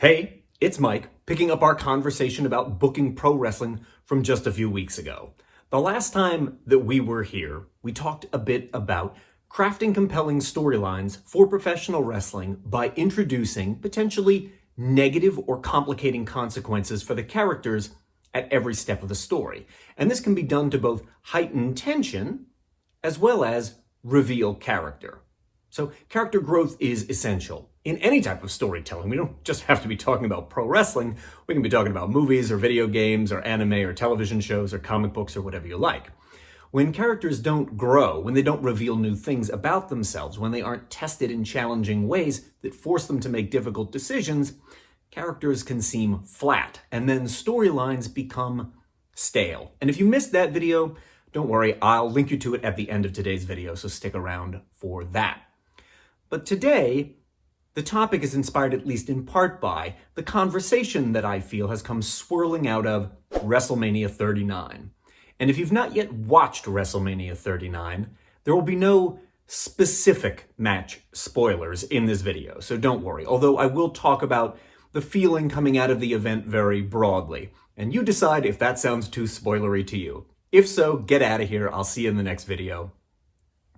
Hey, it's Mike, picking up our conversation about booking pro wrestling from just a few weeks ago. The last time that we were here, we talked a bit about crafting compelling storylines for professional wrestling by introducing potentially negative or complicating consequences for the characters at every step of the story. And this can be done to both heighten tension as well as reveal character. So character growth is essential in any type of storytelling. We don't just have to be talking about pro wrestling. We can be talking about movies or video games or anime or television shows or comic books or whatever you like. When characters don't grow, when they don't reveal new things about themselves, when they aren't tested in challenging ways that force them to make difficult decisions, characters can seem flat, and then storylines become stale. And if you missed that video, don't worry, I'll link you to it at the end of today's video, so stick around for that. But today, the topic is inspired at least in part by the conversation that I feel has come swirling out of WrestleMania 39. And if you've not yet watched WrestleMania 39, there will be no specific match spoilers in this video, so don't worry. Although I will talk about the feeling coming out of the event very broadly, and you decide if that sounds too spoilery to you. If so, get out of here. I'll see you in the next video.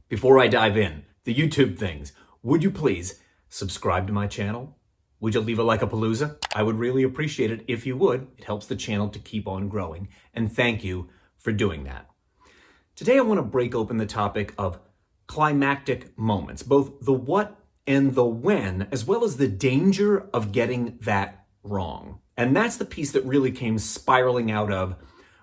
Before I dive in, the YouTube things. Would you please subscribe to my channel? Would you leave a like-a-palooza? I would really appreciate it if you would. It helps the channel to keep on growing. And thank you for doing that. Today I want to break open the topic of climactic moments, both the what and the when, as well as the danger of getting that wrong. And that's the piece that really came spiraling out of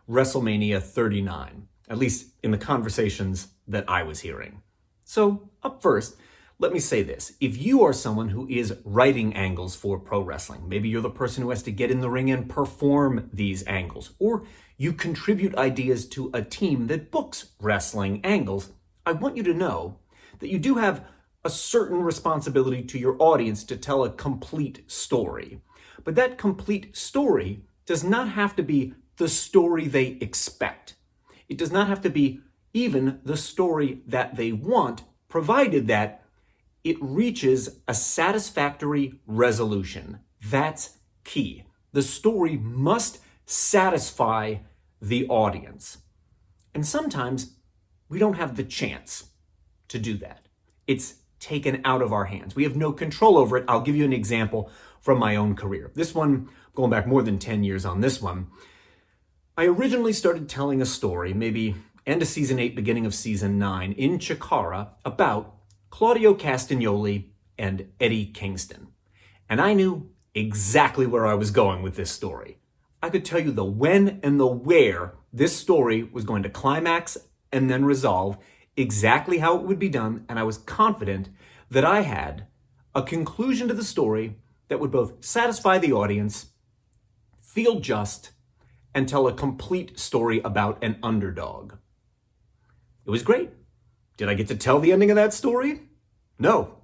WrestleMania 39, at least in the conversations that I was hearing. So up first, let me say this. If you are someone who is writing angles for pro wrestling, maybe you're the person who has to get in the ring and perform these angles, or you contribute ideas to a team that books wrestling angles, I want you to know that you do have a certain responsibility to your audience to tell a complete story. But that complete story does not have to be the story they expect. It does not have to be even the story that they want, provided that it reaches a satisfactory resolution. That's key. The story must satisfy the audience. And sometimes we don't have the chance to do that. It's taken out of our hands. We have no control over it. I'll give you an example from my own career. This one, going back more than 10 years on this one, I originally started telling a story, maybe end of season 8, beginning of season 9, in Chikara about Claudio Castagnoli and Eddie Kingston. And I knew exactly where I was going with this story. I could tell you the when and the where this story was going to climax and then resolve, exactly how it would be done, and I was confident that I had a conclusion to the story that would both satisfy the audience, feel just, and tell a complete story about an underdog. It was great. Did I get to tell the ending of that story? No.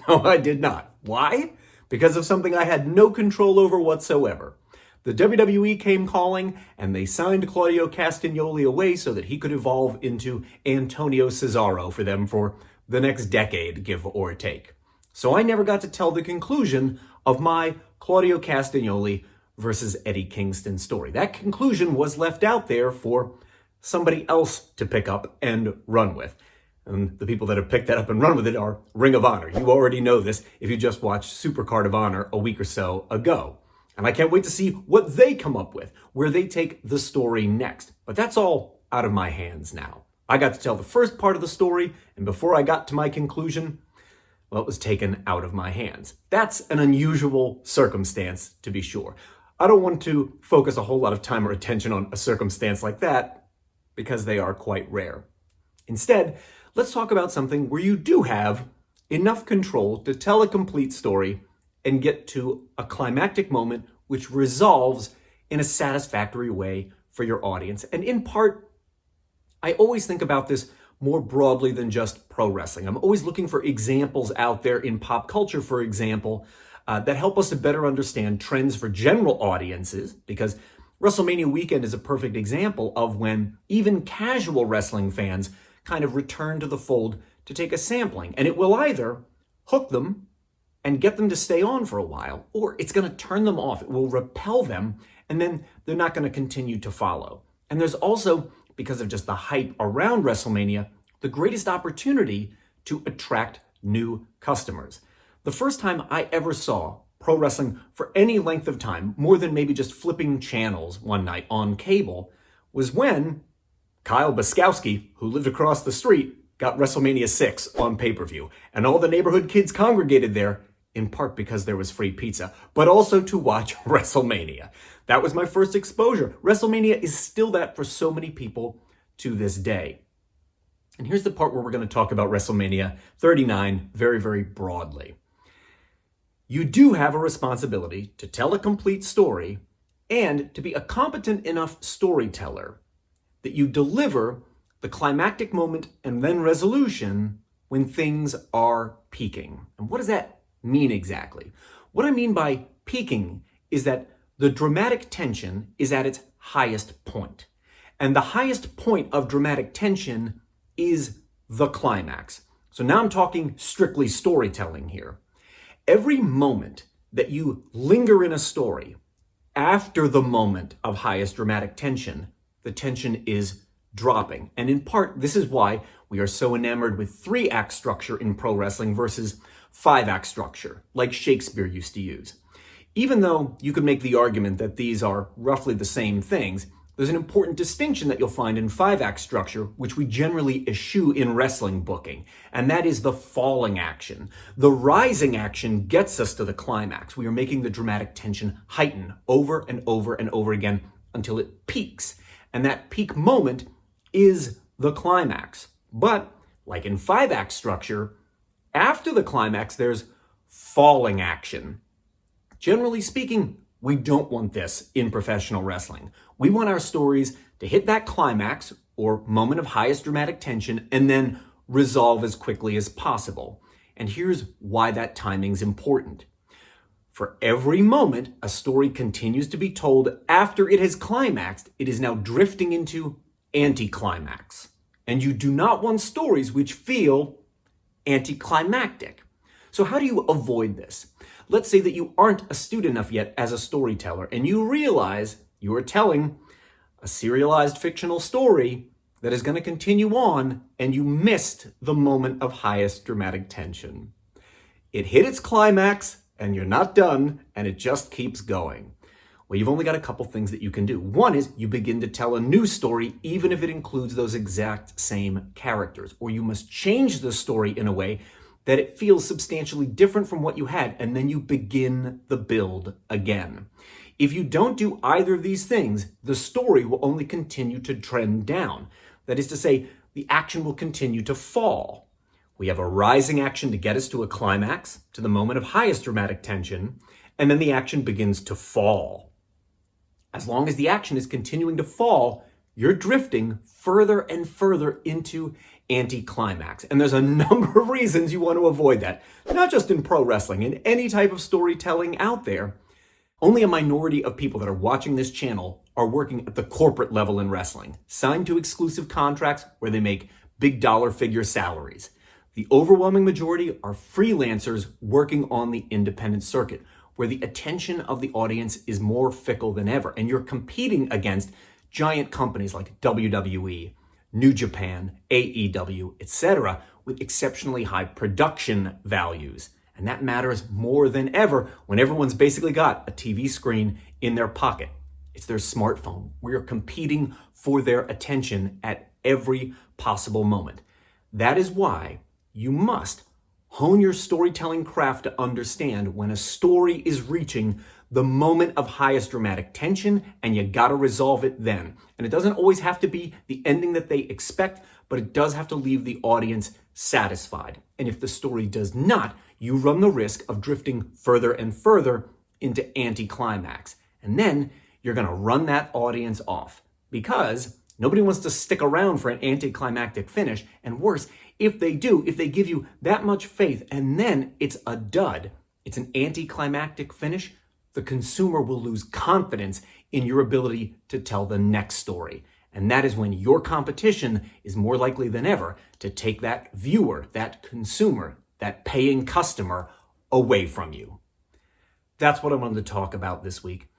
No, I did not. Why? Because of something I had no control over whatsoever. The WWE came calling, and they signed Claudio Castagnoli away so that he could evolve into Antonio Cesaro for them for the next decade, give or take. So I never got to tell the conclusion of my Claudio Castagnoli versus Eddie Kingston story. That conclusion was left out there for somebody else to pick up and run with. And the people that have picked that up and run with it are Ring of Honor. You already know this if you just watched Supercard of Honor a week or so ago. And I can't wait to see what they come up with, where they take the story next. But that's all out of my hands now. I got to tell the first part of the story, and before I got to my conclusion, well, it was taken out of my hands. That's an unusual circumstance, to be sure. I don't want to focus a whole lot of time or attention on a circumstance like that, because they are quite rare. Instead, let's talk about something where you do have enough control to tell a complete story and get to a climactic moment which resolves in a satisfactory way for your audience. And in part, I always think about this more broadly than just pro wrestling. I'm always looking for examples out there in pop culture, for example, that help us to better understand trends for general audiences, because WrestleMania weekend is a perfect example of when even casual wrestling fans kind of return to the fold to take a sampling. And it will either hook them and get them to stay on for a while, or it's going to turn them off. It will repel them, and then they're not going to continue to follow. And there's also, because of just the hype around WrestleMania, the greatest opportunity to attract new customers. The first time I ever saw pro wrestling for any length of time, more than maybe just flipping channels one night on cable, was when Kyle Buskowski, who lived across the street, got WrestleMania 6 on pay-per-view. And all the neighborhood kids congregated there, in part because there was free pizza, but also to watch WrestleMania. That was my first exposure. WrestleMania is still that for so many people to this day. And here's the part where we're going to talk about WrestleMania 39 very, very broadly. You do have a responsibility to tell a complete story and to be a competent enough storyteller that you deliver the climactic moment and then resolution when things are peaking. And what does that mean exactly? What I mean by peaking is that the dramatic tension is at its highest point. And the highest point of dramatic tension is the climax. So now I'm talking strictly storytelling here. Every moment that you linger in a story after the moment of highest dramatic tension, the tension is dropping. And in part, this is why we are so enamored with 3-act structure in pro wrestling versus 5-act structure, like Shakespeare used to use. Even though you could make the argument that these are roughly the same things, there's an important distinction that you'll find in 5-act structure, which we generally eschew in wrestling booking, and that is the falling action. The rising action gets us to the climax. We are making the dramatic tension heighten over and over and over again until it peaks, and that peak moment is the climax. But, like in 5-act structure, after the climax, there's falling action. Generally speaking, we don't want this in professional wrestling. We want our stories to hit that climax or moment of highest dramatic tension and then resolve as quickly as possible. And here's why that timing's important. For every moment a story continues to be told after it has climaxed, it is now drifting into anti-climax. And you do not want stories which feel anticlimactic. So how do you avoid this? Let's say that you aren't astute enough yet as a storyteller and you realize you are telling a serialized fictional story that is going to continue on and you missed the moment of highest dramatic tension. It hit its climax and you're not done and it just keeps going. Well, you've only got a couple things that you can do. One is you begin to tell a new story even if it includes those exact same characters, or you must change the story in a way that it feels substantially different from what you had, and then you begin the build again. If you don't do either of these things, the story will only continue to trend down. That is to say, the action will continue to fall. We have a rising action to get us to a climax, to the moment of highest dramatic tension, and then the action begins to fall. As long as the action is continuing to fall, you're drifting further and further into anti-climax. And there's a number of reasons you want to avoid that. Not just in pro wrestling, in any type of storytelling out there. Only a minority of people that are watching this channel are working at the corporate level in wrestling, signed to exclusive contracts where they make big dollar figure salaries. The overwhelming majority are freelancers working on the independent circuit, where the attention of the audience is more fickle than ever. And you're competing against giant companies like WWE, New Japan, AEW, etc., with exceptionally high production values. And that matters more than ever when everyone's basically got a TV screen in their pocket. It's their smartphone. We're competing for their attention at every possible moment. That is why you must hone your storytelling craft to understand when a story is reaching the moment of highest dramatic tension, and you gotta resolve it then. And it doesn't always have to be the ending that they expect, but it does have to leave the audience satisfied. And if the story does not, you run the risk of drifting further and further into anti-climax. And then you're gonna run that audience off because nobody wants to stick around for an anticlimactic finish. And worse, if they do, if they give you that much faith and then it's a dud, it's an anticlimactic finish, the consumer will lose confidence in your ability to tell the next story. And that is when your competition is more likely than ever to take that viewer, that consumer, that paying customer away from you. That's what I wanted to talk about this week.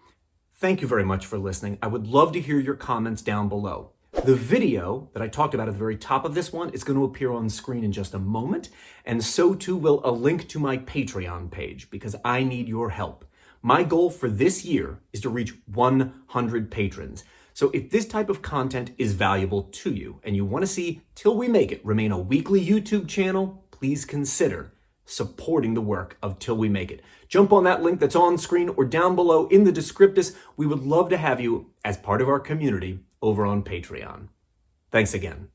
Thank you very much for listening. I would love to hear your comments down below. The video that I talked about at the very top of this one is going to appear on screen in just a moment, and so too will a link to my Patreon page, because I need your help. My goal for this year is to reach 100 patrons. So if this type of content is valuable to you and you want to see Till We Make It remain a weekly YouTube channel, please consider supporting the work of Till We Make It. Jump on that link that's on screen or down below in the descriptus. We would love to have you as part of our community over on Patreon. Thanks again.